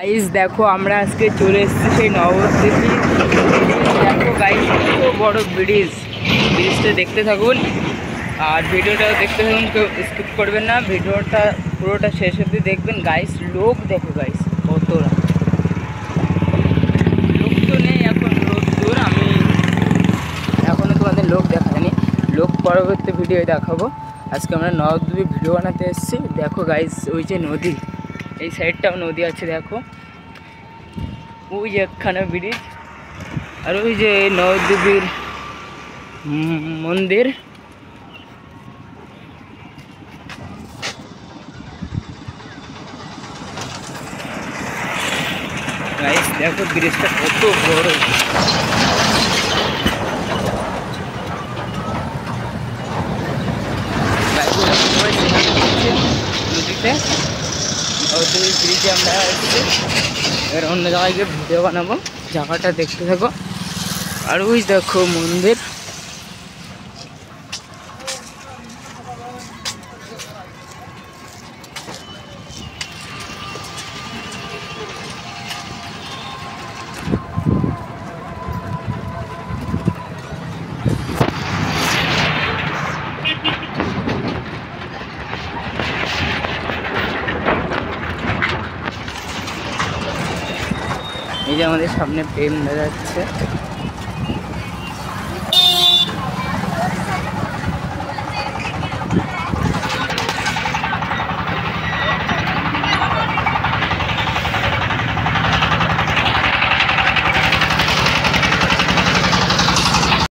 Guys দেখো আমরা আজকে চলে এসেছি সেই নবদ্বীপে। দেখো গাইস কত বড় ব্রিজটা দেখতে থাকুন আর ভিডিওটা দেখতে থাকুন, কেউ স্কিপ করবেন না, ভিডিওটা পুরোটা শেষ অবধি দেখবেন। গাইস লোক দেখো গাইস কতটা লোক তো নেই এখন, রোদ দূর, আমি এখনও তোমাদের লোক দেখায়নি, লোক পরবর্তী ভিডিও দেখাবো। আজকে আমরা নবদ্বীপে ভিডিও বানাতে এসেছি। দেখো গাইস ওই যে নদী, এই সাইডটাও নদী আছে দেখো, ওই যে একখানা ব্রিজ আর ওই যে নবদ্বীপের মন্দির। গাইস দেখো ব্রিজটা কত বড়, নদীতে নবদ্বীপের ব্রিজে আমরা এসেছি। এবার অন্য জায়গায় গিয়ে ভিডিও বানাবো, জায়গাটা দেখতে থাকো। আর ওই দেখো মন্দির, এই যে আমাদের সামনে প্রেম দেখা যাচ্ছে।